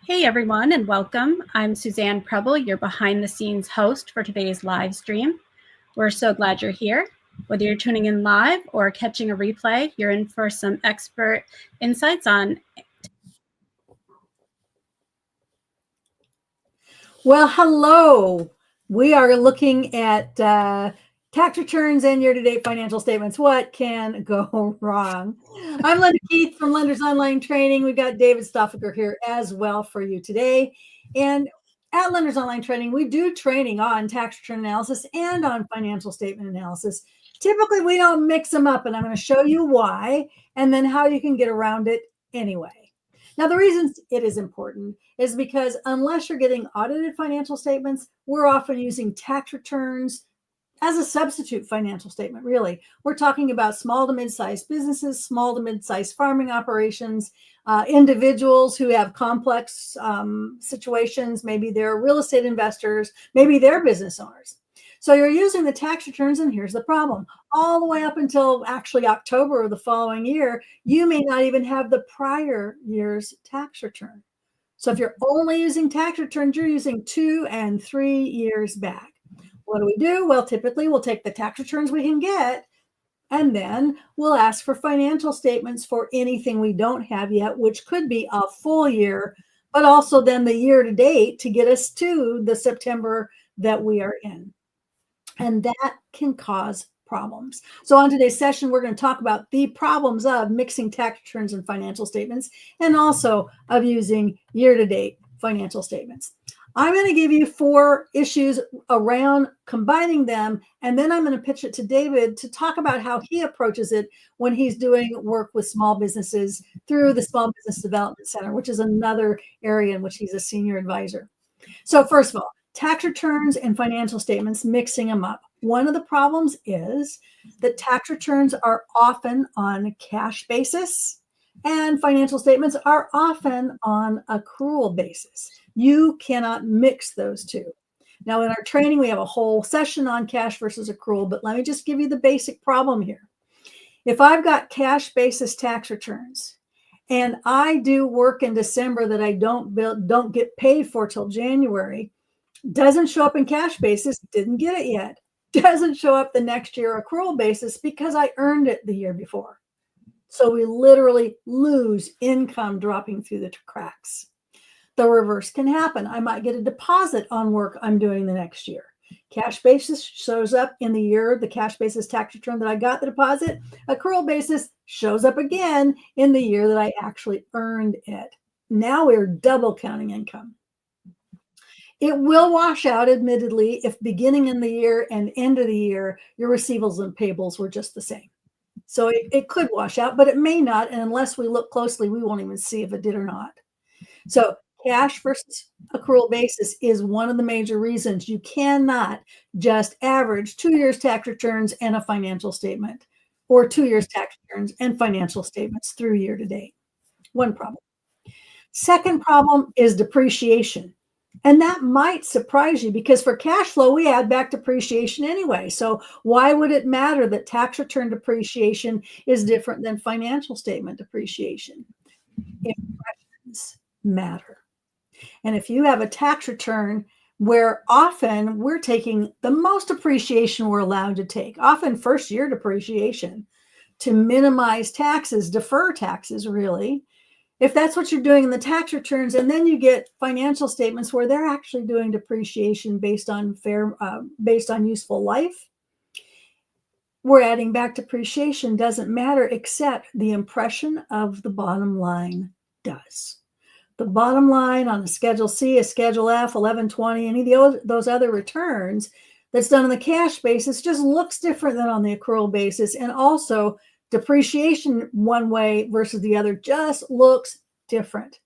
Hey everyone, and welcome. I'm Suzanne Preble, your behind the scenes host for today's live stream. We're so glad you're here. Whether you're tuning in live or catching a replay, you're in for some expert insights on. Well, hello. We are looking at tax returns and year-to-date financial statements. What can go wrong? I'm Linda Keith from Lenders Online Training. We've got David Stoffaker here as well for you today. And at Lenders Online Training, we do training on tax return analysis and on financial statement analysis. Typically, we don't mix them up, and I'm going to show you why and then how you can get around it anyway. Now, the reason it is important is because unless you're getting audited financial statements, we're often using tax returns as a substitute financial statement, really. We're talking about small to mid-sized businesses, small to mid-sized farming operations, individuals who have complex situations. Maybe they're real estate investors, maybe they're business owners. So you're using the tax returns, and here's the problem. All the way up until actually October of the following year, you may not even have the prior year's tax return. So if you're only using tax returns, you're using 2 and 3 years back. What do? Well, typically we'll take the tax returns we can get, and then we'll ask for financial statements for anything we don't have yet, which could be a full year, but also then the year to date to get us to the September that we are in. And that can cause problems. So on today's session, we're going to talk about the problems of mixing tax returns and financial statements, and also of using year-to-date financial statements. I'm going to give you 4 issues around combining them, and then I'm going to pitch it to David to talk about how he approaches it when he's doing work with small businesses through the Small Business Development Center, which is another area in which he's a senior advisor. So first of all, tax returns and financial statements, mixing them up. One of the problems is that tax returns are often on a cash basis and financial statements are often on accrual basis. You cannot mix those two. Now, in our training, we have a whole session on cash versus accrual, but let me just give you the basic problem here. If I've got cash basis tax returns and I do work in December that I don't get paid for till January, doesn't show up in cash basis, didn't get it yet, doesn't show up the next year accrual basis because I earned it the year before. So we literally lose income dropping through the cracks. The reverse can happen. I might get a deposit on work I'm doing the next year. Cash basis shows up in the year, the cash basis tax return that I got the deposit. Accrual basis shows up again in the year that I actually earned it. Now we're double counting income. It will wash out, admittedly, if beginning in the year and end of the year, your receivables and payables were just the same. So it could wash out, but it may not. And unless we look closely, we won't even see if it did or not. So cash versus accrual basis is one of the major reasons you cannot just average 2 years tax returns and a financial statement, or 2 years tax returns and financial statements through year to date. One problem. Second problem is depreciation. And that might surprise you because for cash flow, we add back depreciation anyway. So why would it matter that tax return depreciation is different than financial statement depreciation? Impressions matter. And if you have a tax return where often we're taking the most depreciation we're allowed to take, often first year depreciation, to minimize taxes, defer taxes really, if that's what you're doing in the tax returns, and then you get financial statements where they're actually doing depreciation based on useful life, we're adding back depreciation doesn't matter, except the impression of the bottom line does. The bottom line on a Schedule C, a Schedule F, 1120, any of those other returns that's done on the cash basis just looks different than on the accrual basis, and also depreciation one way versus the other just looks different.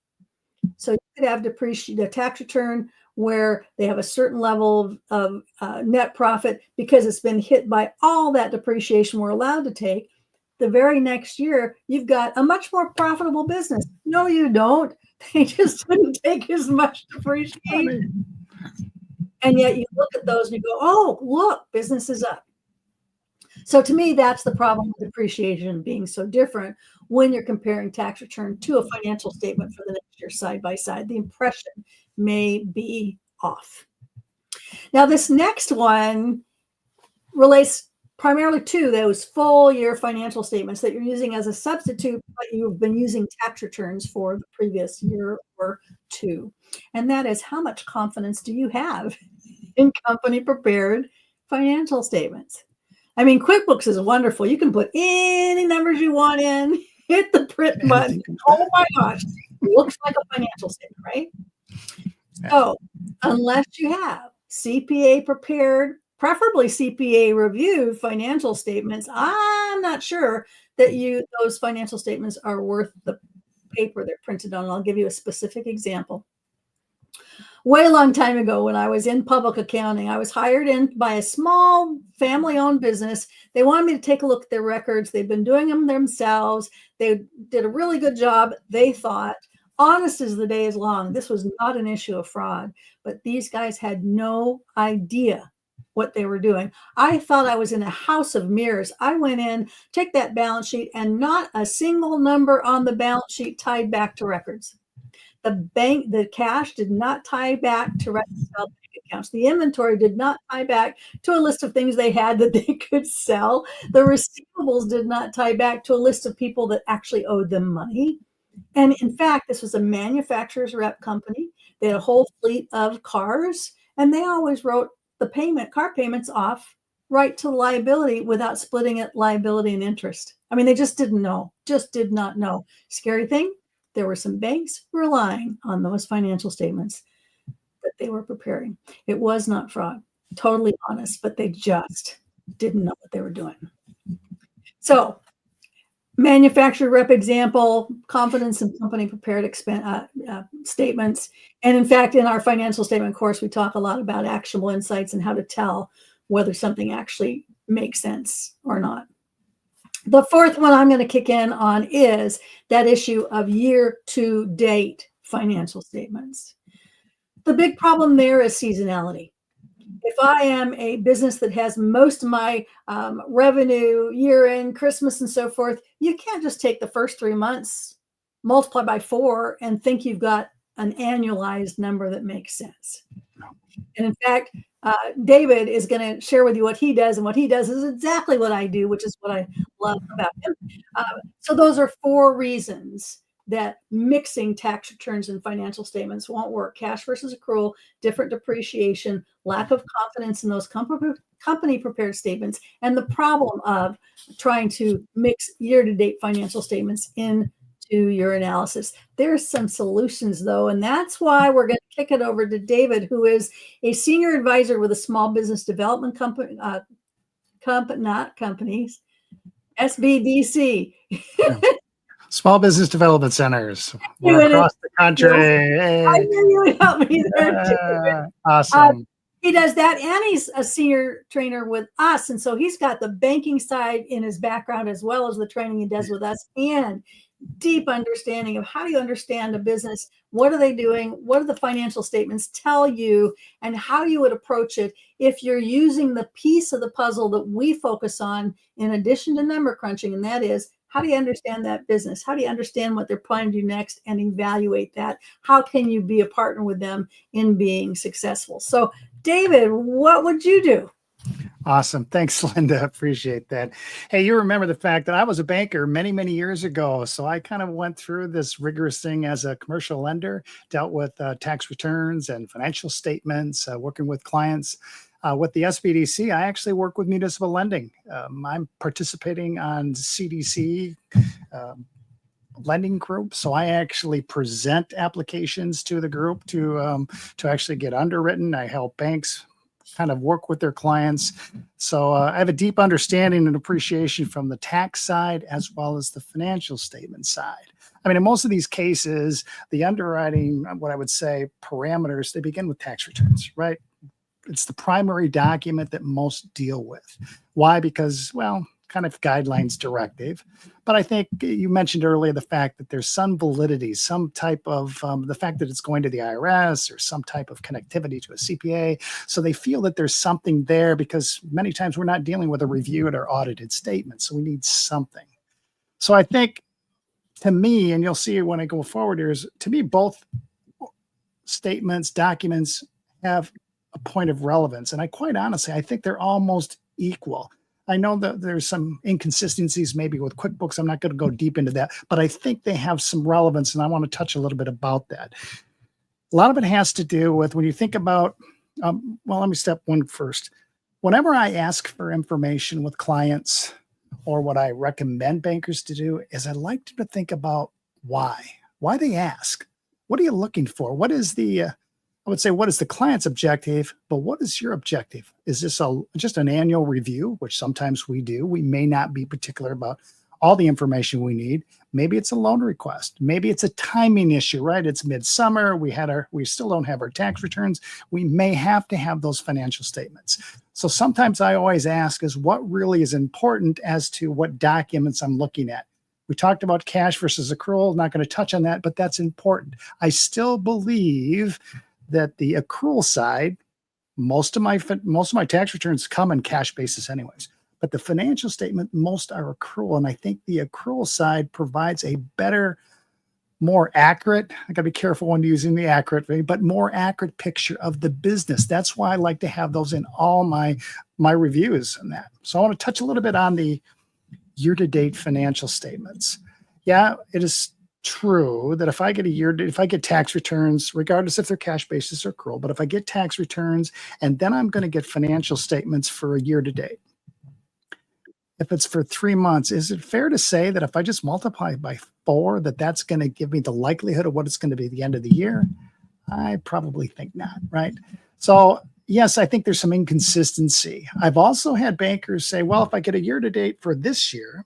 So you could have a tax return where they have a certain level of net profit because it's been hit by all that depreciation we're allowed to take. The very next year, you've got a much more profitable business. No, you don't. They just didn't take as much depreciation. And yet you look at those and you go, oh, look, business is up. So to me, that's the problem with depreciation being so different. when you're comparing tax return to a financial statement for the next year side by side. The impression may be off. Now, this next one relates primarily to those full year financial statements that you're using as a substitute, but you've been using tax returns for the previous year or two. And that is, how much confidence do you have in company prepared financial statements? I mean, QuickBooks is wonderful. You can put any numbers you want in, hit the print button. Oh my gosh, looks like a financial statement, right? So unless you have CPA prepared, preferably CPA reviewed financial statements, I'm not sure that those financial statements are worth the paper they're printed on. I'll give you a specific example. Way a long time ago, when I was in public accounting, I was hired in by a small family-owned business. They wanted me to take a look at their records. They've been doing them themselves. They did a really good job, they thought. Honest as the day is long. This was not an issue of fraud, but these guys had no idea what they were doing. I thought I was in a house of mirrors. I went in, checked that balance sheet, and not a single number on the balance sheet tied back to records. The cash did not tie back to reconciled bank accounts. The inventory did not tie back to a list of things they had that they could sell. The receivables did not tie back to a list of people that actually owed them money. And in fact, this was a manufacturer's rep company. They had a whole fleet of cars, and they always wrote the car payments off right to liability without splitting it liability and interest. I mean, they just didn't know, just did not know. Scary thing, there were some banks relying on those financial statements that they were preparing. It was not fraud, totally honest, but they just didn't know what they were doing. So, manufacturer rep example, confidence in company prepared statements. And in fact, in our financial statement course, we talk a lot about actionable insights and how to tell whether something actually makes sense or not. The fourth one I'm going to kick in on is that issue of year-to-date financial statements. The big problem there is seasonality. If I am a business that has most of my revenue year-end, Christmas and so forth, you can't just take the first 3 months, multiply by 4, and think you've got an annualized number that makes sense. And in fact, David is going to share with you what he does, and what he does is exactly what I do, which is what I love about him. So those are 4 reasons that mixing tax returns and financial statements won't work. Cash versus accrual, different depreciation, lack of confidence in those company prepared statements, and the problem of trying to mix year-to-date financial statements into your analysis. There's some solutions though, and that's why we're going to kick it over to David, who is a senior advisor with a small business development company, not companies, SBDC. Small Business Development Centers. We're across the country. I knew you would help me there too. Awesome. He does that, and he's a senior trainer with us. And so he's got the banking side in his background as well as the training he does with us, and deep understanding of how do you understand a business, what are they doing, what do the financial statements tell you, and how you would approach it if you're using the piece of the puzzle that we focus on in addition to number crunching, and that is, how do you understand that business? How do you understand what they're planning to do next and evaluate that? How can you be a partner with them in being successful? So, David, what would you do? Awesome. Thanks, Linda. Appreciate that. Hey, you remember the fact that I was a banker many, many years ago. So I kind of went through this rigorous thing as a commercial lender, dealt with tax returns and financial statements, working with clients. With the SBDC, I actually work with municipal lending. I'm participating on CDC lending group. So I actually present applications to the group to actually get underwritten. I help banks kind of work with their clients. So I have a deep understanding and appreciation from the tax side as well as the financial statement side. I mean, in most of these cases, the underwriting, what I would say, parameters, they begin with tax returns, right? It's the primary document that most deal with. Why? Because, well, kind of guidelines directive. But I think you mentioned earlier the fact that there's some validity, some type of the fact that it's going to the IRS or some type of connectivity to a CPA. So they feel that there's something there because many times we're not dealing with a reviewed or audited statement. So we need something. So I think to me, and you'll see it when I go forward here, is to me, both statements, documents have a point of relevance. And I quite honestly, I think they're almost equal. I know that there's some inconsistencies maybe with QuickBooks. I'm not going to go deep into that, but I think they have some relevance, and I want to touch a little bit about that. A lot of it has to do with when you think about, well, let me step one first. Whenever I ask for information with clients, or what I recommend bankers to do, is I like them to think about why they ask. What are you looking for? What is the, I would say, what is the client's objective, but what is your objective? Is this just an annual review, which sometimes we do? We may not be particular about all the information we need. Maybe it's a loan request. Maybe it's a timing issue, right? It's midsummer. We still don't have our tax returns. We may have to have those financial statements. So sometimes I always ask is what really is important as to what documents I'm looking at. We talked about cash versus accrual. Not going to touch on that, but that's important. I still believe that the accrual side, most of my tax returns come in cash basis anyways. But the financial statement, most are accrual. And I think the accrual side provides a better, more accurate, I got to be careful when using the accurate, but more accurate picture of the business. That's why I like to have those in all my reviews and that. So I want to touch a little bit on the year-to-date financial statements. Yeah, it is true that if I get tax returns, regardless if they're cash basis or accrual, but if I get tax returns and then I'm going to get financial statements for a year-to-date, if it's for 3 months, is it fair to say that if I just multiply by 4, that's going to give me the likelihood of what it's going to be at the end of the year? I probably think not, right? So yes, I think there's some inconsistency. I've also had bankers say, well, if I get a year-to-date for this year,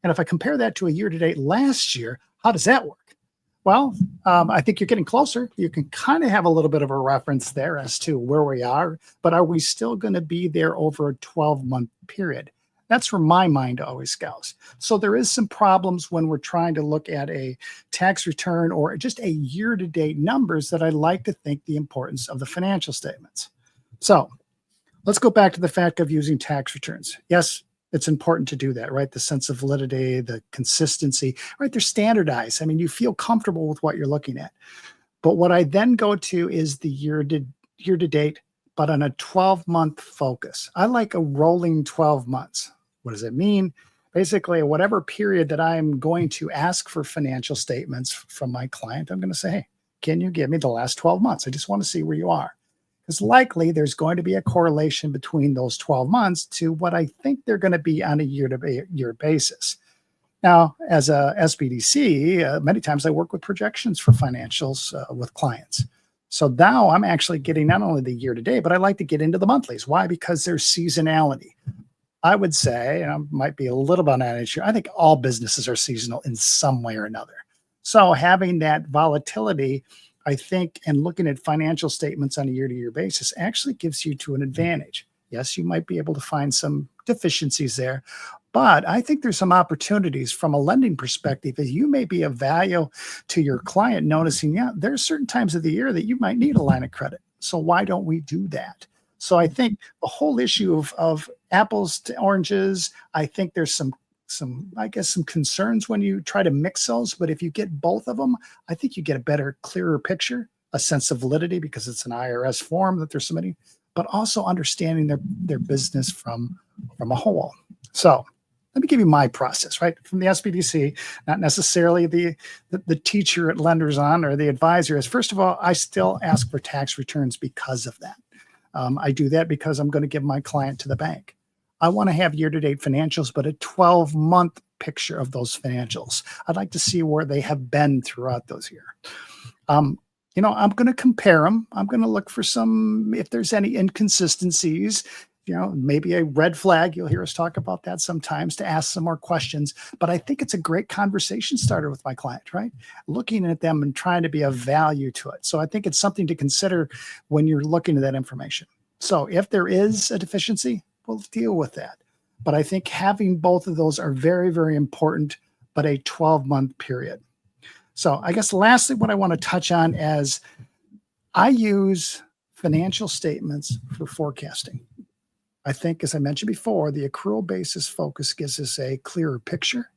and if I compare that to a year-to-date last year, how does that work? Well, I think you're getting closer. You can kind of have a little bit of a reference there as to where we are, but are we still going to be there over a 12-month period? That's where my mind always goes. So there is some problems when we're trying to look at a tax return or just a year-to-date numbers that I like to think the importance of the financial statements. So let's go back to the fact of using tax returns. Yes, it's important to do that, right? The sense of validity, the consistency, right? They're standardized. I mean, you feel comfortable with what you're looking at. But what I then go to is the year-to-date, but on a 12-month focus. I like a rolling 12 months. What does it mean? Basically, whatever period that I'm going to ask for financial statements from my client, I'm going to say, hey, can you give me the last 12 months? I just want to see where you are. Because likely there's going to be a correlation between those 12 months to what I think they're going to be on a year-to-year basis. Now, as a SBDC, many times I work with projections for financials with clients. So now I'm actually getting not only the year-to-date, but I like to get into the monthlies. Why? Because there's seasonality. I would say, and I might be a little bit on that issue, I think all businesses are seasonal in some way or another. So having that volatility, I think, and looking at financial statements on a year-to-year basis actually gives you to an advantage. Yes, you might be able to find some deficiencies there, but I think there's some opportunities from a lending perspective that you may be of value to your client, noticing, yeah, there's certain times of the year that you might need a line of credit. So why don't we do that? So I think the whole issue of apples to oranges, I think there's some concerns when you try to mix those. But if you get both of them, I think you get a better, clearer picture, a sense of validity because it's an IRS form that they're submitting, but also understanding their business from a whole. So let me give you my process, right? From the SBDC, not necessarily the teacher at Lenders On or the advisor is. First of all, I still ask for tax returns because of that. I do that because I'm going to give my client to the bank. I want to have year-to-date financials, but a 12-month picture of those financials. I'd like to see where they have been throughout those years. I'm going to compare them. I'm going to look for if there's any inconsistencies, maybe a red flag. You'll hear us talk about that sometimes to ask some more questions. But I think it's a great conversation starter with my client, right? Looking at them and trying to be of value to it. So I think it's something to consider when you're looking at that information. So if there is a deficiency, we'll deal with that. But I think having both of those are very, very important, but a 12-month period. So I guess lastly, what I want to touch on is I use financial statements for forecasting. I think, as I mentioned before, the accrual basis focus gives us a clearer picture.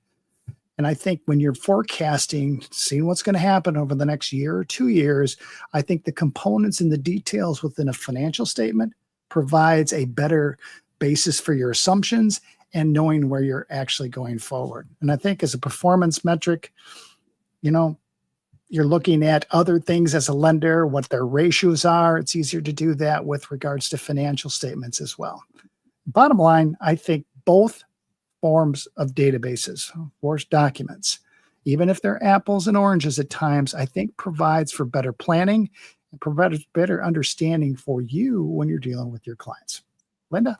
And I think when you're forecasting, seeing what's going to happen over the next year or 2 years, I think the components and the details within a financial statement provides a better basis for your assumptions and knowing where you're actually going forward. And I think as a performance metric, you know, you're looking at other things as a lender, what their ratios are. It's easier to do that with regards to financial statements as well. Bottom line, I think both forms of databases or documents, even if they're apples and oranges at times, I think provides for better planning and provides better understanding for you when you're dealing with your clients. Linda?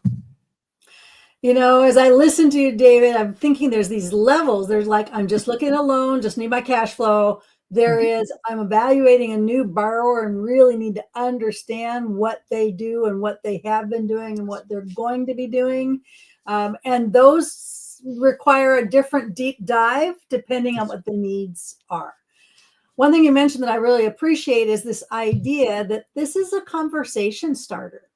You know, as I listen to you, David, I'm thinking there's these levels. There's like, I'm just looking at a loan, just need my cash flow. There is, I'm evaluating a new borrower and really need to understand what they do and what they have been doing and what they're going to be doing. And those require a different deep dive depending on what the needs are. One thing you mentioned that I really appreciate is this idea that this is a conversation starter.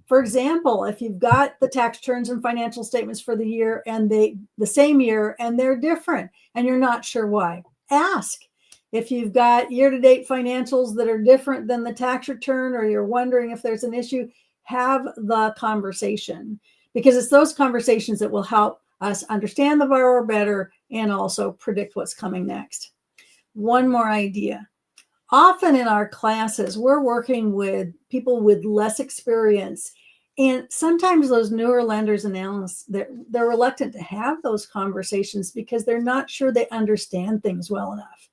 For example, if you've got the tax returns and financial statements for the year and the same year and they're different and you're not sure why, ask. If you've got year-to-date financials that are different than the tax return or you're wondering if there's an issue, have the conversation, because it's those conversations that will help us understand the borrower better and also predict what's coming next. One more idea. Often in our classes, we're working with people with less experience. And sometimes those newer lenders and analysts, they're reluctant to have those conversations because they're not sure they understand things well enough.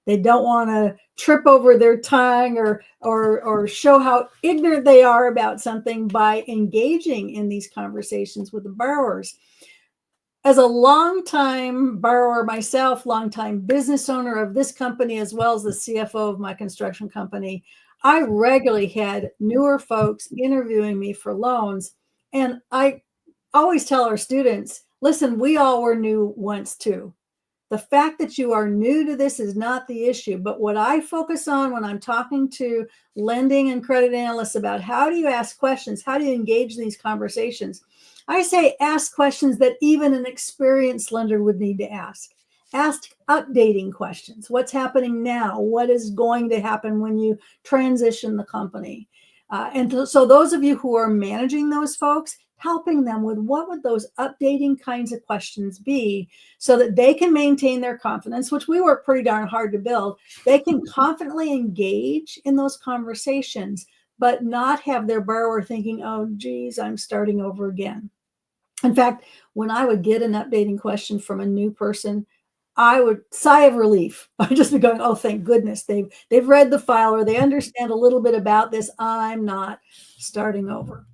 They don't want to trip over their tongue or show how ignorant they are about something by engaging in these conversations with the borrowers. As a longtime borrower myself, longtime business owner of this company, as well as the CFO of my construction company, I regularly had newer folks interviewing me for loans. And I always tell our students, listen, we all were new once too. The fact that you are new to this is not the issue. But what I focus on when I'm talking to lending and credit analysts about how do you ask questions, how do you engage in these conversations, I say ask questions that even an experienced lender would need to ask. Ask updating questions. What's happening now? What is going to happen when you transition the company? So those of you who are managing those folks, helping them with what would those updating kinds of questions be so that they can maintain their confidence, which we work pretty darn hard to build. They can confidently engage in those conversations, but not have their borrower thinking, oh, geez, I'm starting over again. In fact, when I would get an updating question from a new person, I would sigh of relief. I'd just be going, oh, thank goodness they've read the file or they understand a little bit about this. I'm not starting over.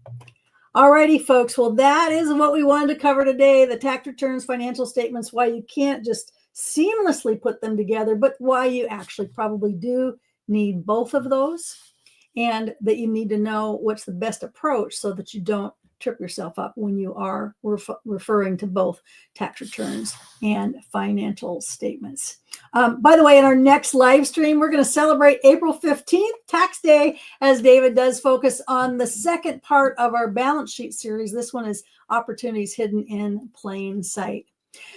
Alrighty, folks. Well, that is what we wanted to cover today. The tax returns, financial statements, why you can't just seamlessly put them together, but why you actually probably do need both of those, and that you need to know what's the best approach so that you don't trip yourself up when you are referring to both tax returns and financial statements. By the way, in our next live stream, we're going to celebrate April 15th, Tax Day, as David does focus on the second part of our balance sheet series. This one is Opportunities Hidden in Plain Sight.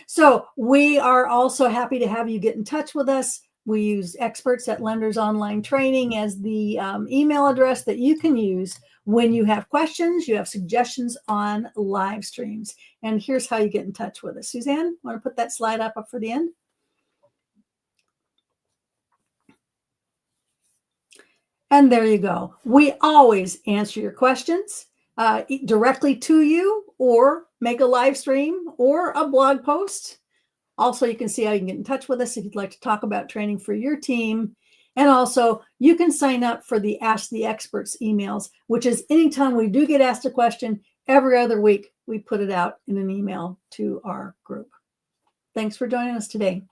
So we are also happy to have you get in touch with us. We use experts at Lenders Online Training as the email address that you can use when you have questions, you have suggestions on live streams. And here's how you get in touch with us. Suzanne, want to put that slide up for the end? And there you go. We always answer your questions directly to you, or make a live stream or a blog post. Also, you can see how you can get in touch with us if you'd like to talk about training for your team. And also, you can sign up for the Ask the Experts emails, which is anytime we do get asked a question, every other week, we put it out in an email to our group. Thanks for joining us today.